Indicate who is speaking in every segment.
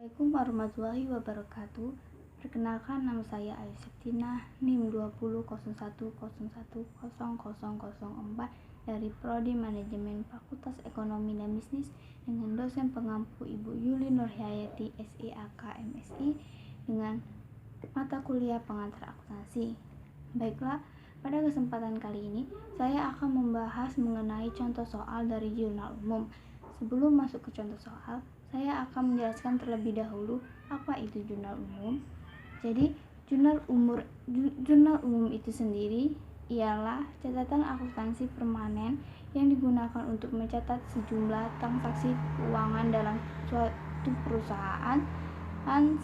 Speaker 1: Assalamualaikum warahmatullahi wabarakatuh. Perkenalkan, nama saya Ayu Septinah, NIM 20.01.01.0004 dari Prodi Manajemen Fakultas Ekonomi dan Bisnis dengan dosen pengampu Ibu Yuli Nurhayati SEAK MSI dengan mata kuliah pengantar akuntansi. Baiklah, pada kesempatan kali ini saya akan membahas mengenai contoh soal dari jurnal umum. Sebelum masuk ke contoh soal, saya akan menjelaskan terlebih dahulu apa itu jurnal umum. Jadi, jurnal umum itu sendiri ialah catatan akuntansi permanen yang digunakan untuk mencatat sejumlah transaksi keuangan dalam suatu perusahaan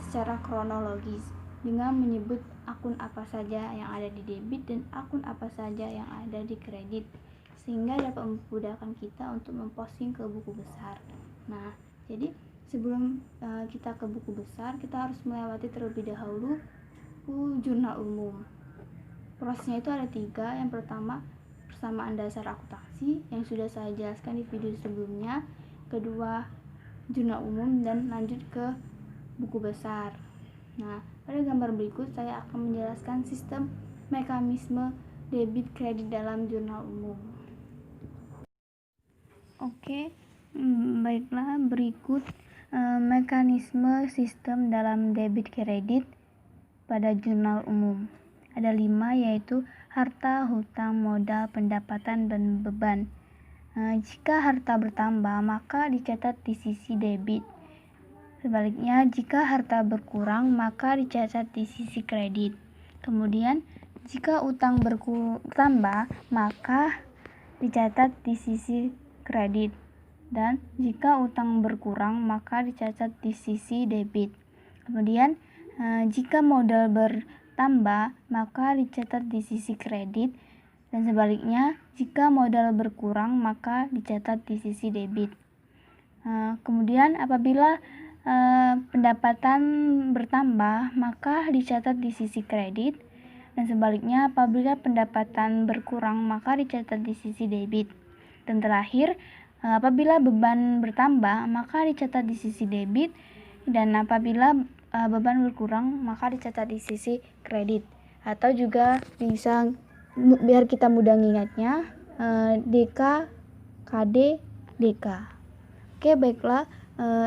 Speaker 1: secara kronologis dengan menyebut akun apa saja yang ada di debit dan akun apa saja yang ada di kredit, sehingga dapat memudahkan kita untuk memposting ke buku besar. Nah, jadi sebelum kita ke buku besar, kita harus melewati terlebih dahulu jurnal umum. Prosesnya itu ada 3. Yang pertama, persamaan dasar akuntansi yang sudah saya jelaskan di video sebelumnya. Kedua, jurnal umum, dan lanjut ke buku besar. Nah, pada gambar berikut saya akan menjelaskan sistem mekanisme debit kredit dalam jurnal umum. Oke, baiklah, berikut mekanisme sistem dalam debit kredit pada jurnal umum. Ada 5, yaitu harta, hutang, modal, pendapatan, dan beban. Jika harta bertambah, maka dicatat di sisi debit. Sebaliknya, jika harta berkurang, maka dicatat di sisi kredit. Kemudian, jika utang bertambah, maka dicatat di sisi kredit. Dan jika utang berkurang, maka dicatat di sisi debit. Kemudian, jika modal bertambah, maka dicatat di sisi kredit. Dan sebaliknya, jika modal berkurang, maka dicatat di sisi debit. Kemudian, apabila pendapatan bertambah, maka dicatat di sisi kredit. Dan sebaliknya, apabila pendapatan berkurang, maka dicatat di sisi debit. Dan terakhir, apabila beban bertambah, maka dicatat di sisi debit. Dan apabila beban berkurang, maka dicatat di sisi kredit. Atau juga bisa, biar kita mudah mengingatnya, DK, KD, DK. Oke, baiklah,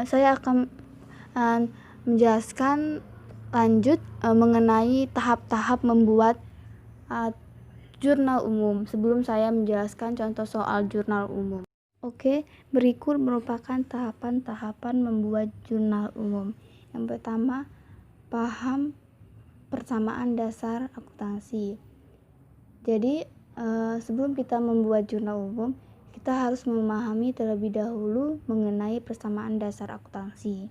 Speaker 1: saya akan menjelaskan lanjut mengenai tahap-tahap membuat jurnal umum sebelum saya menjelaskan contoh soal jurnal umum. Oke, berikut merupakan tahapan-tahapan membuat jurnal umum. Yang pertama, paham persamaan dasar akuntansi. Jadi, sebelum kita membuat jurnal umum, kita harus memahami terlebih dahulu mengenai persamaan dasar akuntansi.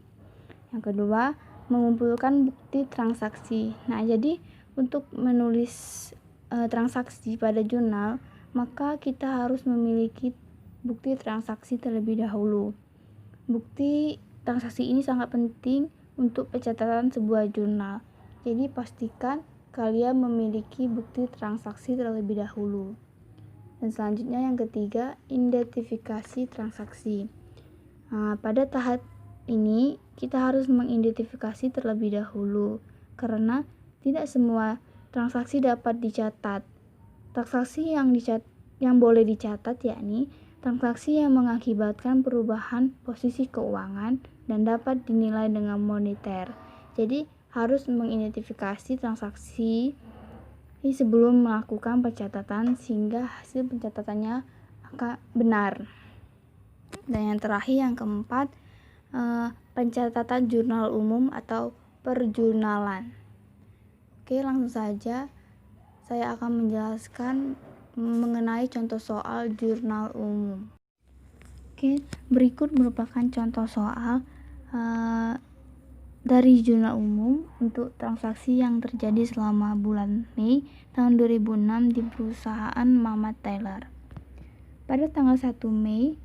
Speaker 1: Yang kedua, mengumpulkan bukti transaksi. Nah, jadi untuk menulis transaksi pada jurnal, maka kita harus memiliki bukti transaksi terlebih dahulu. Bukti transaksi ini sangat penting untuk pencatatan sebuah jurnal. Jadi pastikan kalian memiliki bukti transaksi terlebih dahulu. Dan selanjutnya yang ketiga, identifikasi transaksi. Pada tahap ini kita harus mengidentifikasi terlebih dahulu karena tidak semua transaksi dapat dicatat. Transaksi yang boleh dicatat yakni transaksi yang mengakibatkan perubahan posisi keuangan dan dapat dinilai dengan moneter. Jadi harus mengidentifikasi transaksi sebelum melakukan pencatatan sehingga hasil pencatatannya akan benar. Dan yang terakhir, yang keempat, pencatatan jurnal umum atau perjurnalan. Oke, langsung saja saya akan menjelaskan mengenai contoh soal jurnal umum. Oke, berikut merupakan contoh soal dari jurnal umum untuk transaksi yang terjadi selama bulan Mei tahun 2006 di perusahaan Mamat Taylor. Pada tanggal 1 Mei,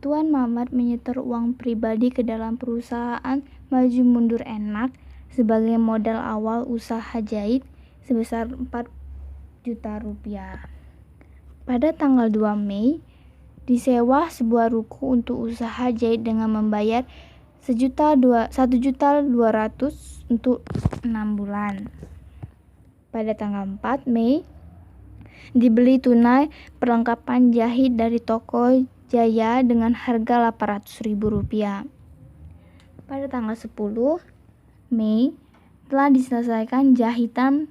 Speaker 1: Tuan Mamat menyetor uang pribadi ke dalam perusahaan Maju Mundur Enak sebagai modal awal usaha jahit sebesar 4 juta rupiah. Pada tanggal 2 Mei, disewa sebuah ruko untuk usaha jahit dengan membayar 1.200.000 untuk 6 bulan. Pada tanggal 4 Mei dibeli tunai perlengkapan jahit dari toko Jaya dengan harga Rp800.000. Pada tanggal 10 Mei telah diselesaikan jahitan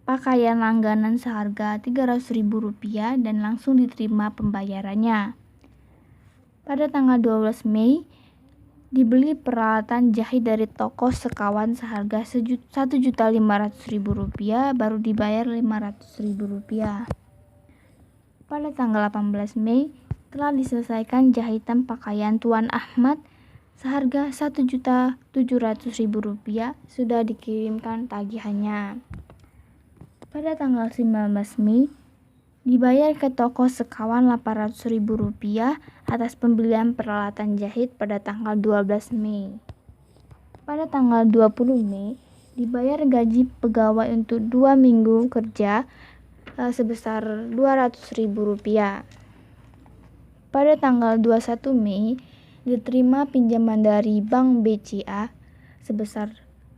Speaker 1: pakaian langganan seharga Rp300.000 dan langsung diterima pembayarannya. Pada tanggal 12 Mei dibeli peralatan jahit dari toko Sekawan seharga Rp1.500.000 baru dibayar Rp500.000. Pada tanggal 18 Mei telah diselesaikan jahitan pakaian Tuan Ahmad seharga Rp1.700.000 sudah dikirimkan tagihannya. Pada tanggal 19 Mei dibayar ke toko Sekawan Rp800.000 atas pembelian peralatan jahit pada tanggal 12 Mei. Pada tanggal 20 Mei dibayar gaji pegawai untuk 2 minggu kerja sebesar Rp200.000. Pada tanggal 21 Mei diterima pinjaman dari Bank BCA sebesar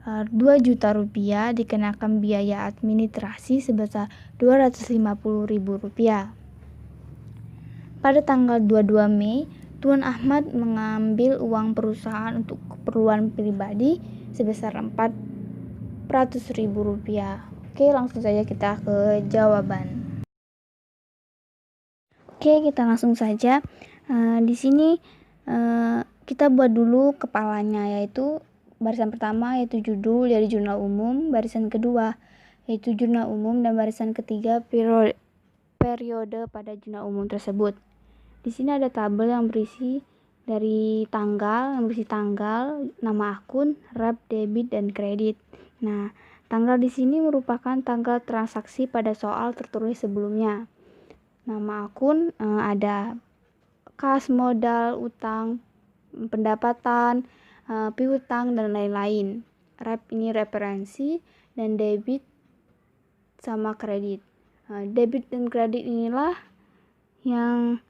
Speaker 1: Rp2 juta dikenakan biaya administrasi sebesar Rp250.000. Pada tanggal 22 Mei, Tuan Ahmad mengambil uang perusahaan untuk keperluan pribadi sebesar Rp400.000. Oke, langsung saja kita ke jawaban. Oke, kita langsung saja. Di sini kita buat dulu kepalanya, yaitu barisan pertama yaitu judul dari jurnal umum, barisan kedua yaitu jurnal umum, dan barisan ketiga periode pada jurnal umum tersebut. Di sini ada tabel yang berisi dari tanggal, nama akun, rep, debit, dan kredit. Nah, tanggal di sini merupakan tanggal transaksi pada soal tertulis sebelumnya. Nama akun ada kas, modal, utang, pendapatan, piutang, dan lain-lain. Rep ini referensi, dan debit sama kredit. Debit dan kredit inilah yang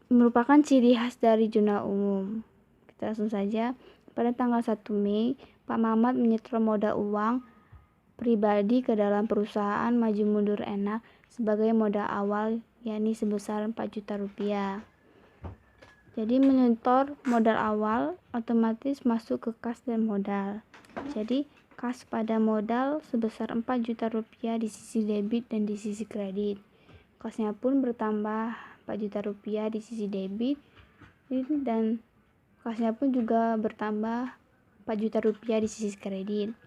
Speaker 1: merupakan ciri khas dari jurnal umum. Kita langsung saja. Pada tanggal 1 Mei, Pak Mamat menyetor modal uang pribadi ke dalam perusahaan Maju Mundur Enak sebagai modal awal, yakni sebesar Rp4 juta. Jadi menyetor modal awal otomatis masuk ke kas dan modal. Jadi kas pada modal sebesar Rp4 juta di sisi debit dan di sisi kredit. Kasnya pun bertambah Rp4 juta di sisi debit, dan kasnya pun juga bertambah Rp4 juta di sisi kredit.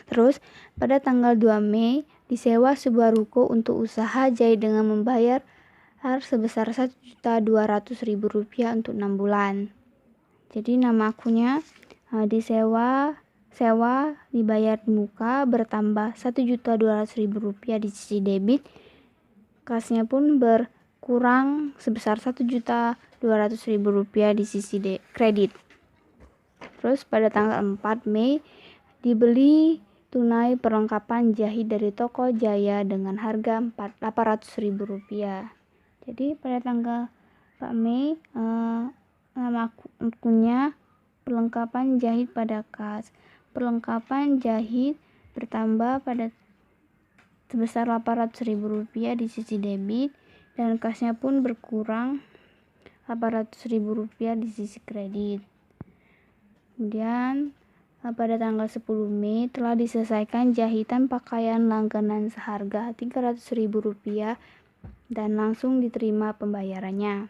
Speaker 1: Terus pada tanggal 2 Mei disewa sebuah ruko untuk usaha jahit dengan membayar sebesar Rp1.200.000 untuk 6 bulan. Jadi nama akunnya disewa, dibayar muka, bertambah Rp1.200.000 di sisi debit. Kasnya pun berkurang sebesar Rp1.200.000 di sisi kredit. Terus pada tanggal 4 Mei dibeli tunai perlengkapan jahit dari toko Jaya dengan harga Rp800.000. Jadi pada tanggal 4 Mei nama akunnya perlengkapan jahit pada kas. Perlengkapan jahit bertambah pada sebesar Rp800.000 di sisi debit, dan kasnya pun berkurang Rp800.000 di sisi kredit. Kemudian pada tanggal 10 Mei telah diselesaikan jahitan pakaian langganan seharga Rp300.000 dan langsung diterima pembayarannya.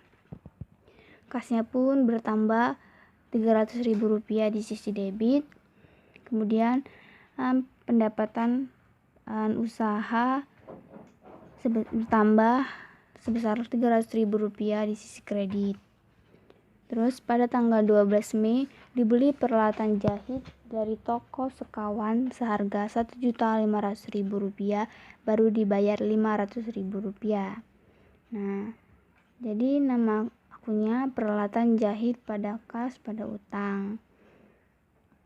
Speaker 1: Kasnya pun bertambah Rp300.000 di sisi debit. Kemudian pendapatan usaha bertambah sebesar Rp300.000 di sisi kredit. Terus pada tanggal 12 Mei dibeli peralatan jahit dari toko Sekawan seharga Rp1.500.000 baru dibayar Rp500.000. Nah, jadi nama akunnya peralatan jahit pada kas pada utang.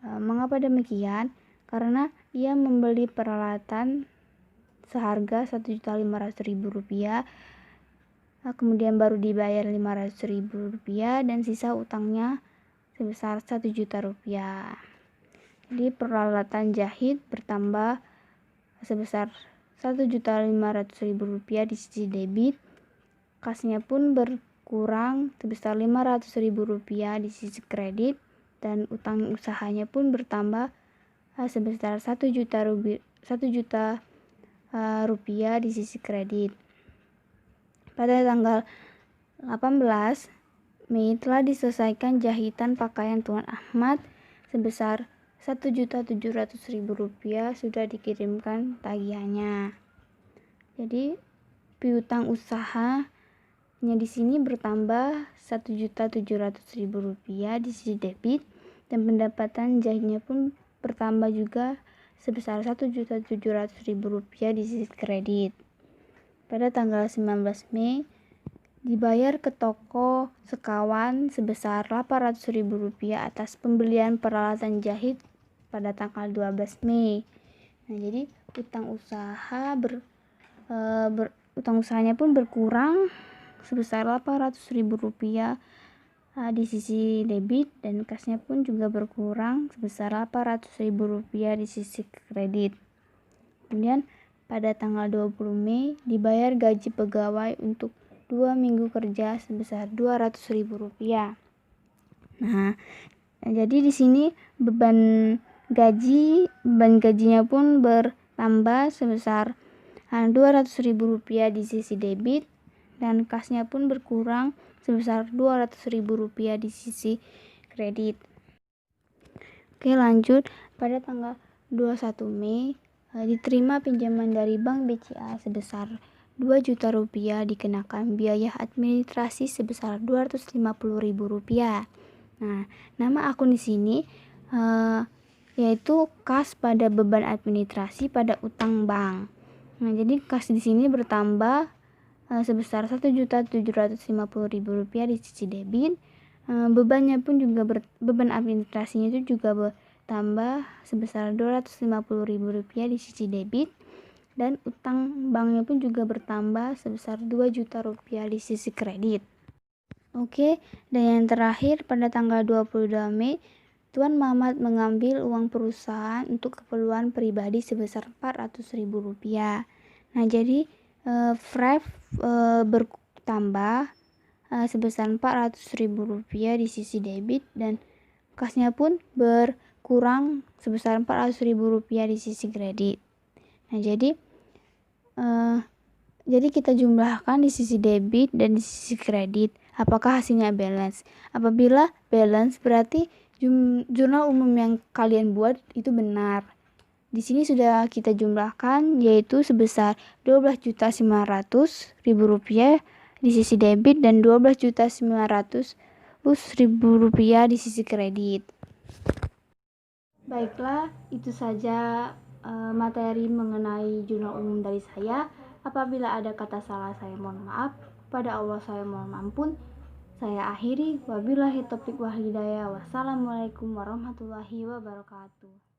Speaker 1: Mengapa demikian? Karena ia membeli peralatan seharga Rp1.500.000, kemudian baru dibayar Rp500.000, dan sisa utangnya sebesar 1 juta rupiah. Jadi peralatan jahit bertambah sebesar 1.500.000 rupiah di sisi debit. Kasnya pun berkurang sebesar 500.000 rupiah di sisi kredit, dan utang usahanya pun bertambah sebesar 1 juta rupiah di sisi kredit. Pada tanggal 18 Mei telah diselesaikan jahitan pakaian Tuan Ahmad sebesar 1.700.000 rupiah, sudah dikirimkan tagihannya. Jadi piutang usahanya di sini bertambah 1.700.000 rupiah di sisi debit, dan pendapatan jahitnya pun bertambah juga sebesar 1.700.000 rupiah di sisi kredit. Pada tanggal 19 Mei dibayar ke toko sekawan sebesar 800.000 rupiah atas pembelian peralatan jahit pada tanggal 12 Mei. Nah, jadi utang usahanya pun berkurang sebesar 800.000 rupiah di sisi debit, dan kasnya pun juga berkurang sebesar 800.000 rupiah di sisi kredit. Kemudian pada tanggal 20 Mei dibayar gaji pegawai untuk 2 minggu kerja sebesar 200.000 rupiah. Nah, jadi di sini beban gajinya pun bertambah sebesar 200.000 rupiah di sisi debit, dan kasnya pun berkurang sebesar 200.000 rupiah di sisi kredit. Oke, lanjut. Pada tanggal 21 Mei diterima pinjaman dari Bank BCA sebesar 2 juta rupiah, dikenakan biaya administrasi sebesar 250.000 rupiah. Nah, nama akun di sini yaitu kas pada beban administrasi pada utang bank. Nah, jadi kas di sini bertambah sebesar 1.750.000 rupiah di sisi debit. Beban administrasinya itu juga bertambah sebesar 250.000 rupiah di sisi debit, dan utang banknya pun juga bertambah sebesar 2 juta rupiah di sisi kredit. Oke, dan yang terakhir pada tanggal 22 Mei Tuan Mamat mengambil uang perusahaan untuk keperluan pribadi sebesar 400.000 rupiah. Nah, jadi bertambah sebesar 400.000 rupiah di sisi debit, dan kasnya pun berkurang sebesar 400.000 rupiah di sisi kredit. Nah, jadi kita jumlahkan di sisi debit dan di sisi kredit, apakah hasilnya balance. Apabila balance berarti jurnal umum yang kalian buat itu benar. Di sini sudah kita jumlahkan, yaitu sebesar 12.900.000 rupiah di sisi debit dan 12.900.000 rupiah di sisi kredit. Baiklah, itu saja materi mengenai jurnal umum dari saya. Apabila ada kata salah, saya mohon maaf. Kepada Allah saya mohon ampun. Saya akhiri. Wabillahi taufiq wal hidayah. Wassalamualaikum warahmatullahi wabarakatuh.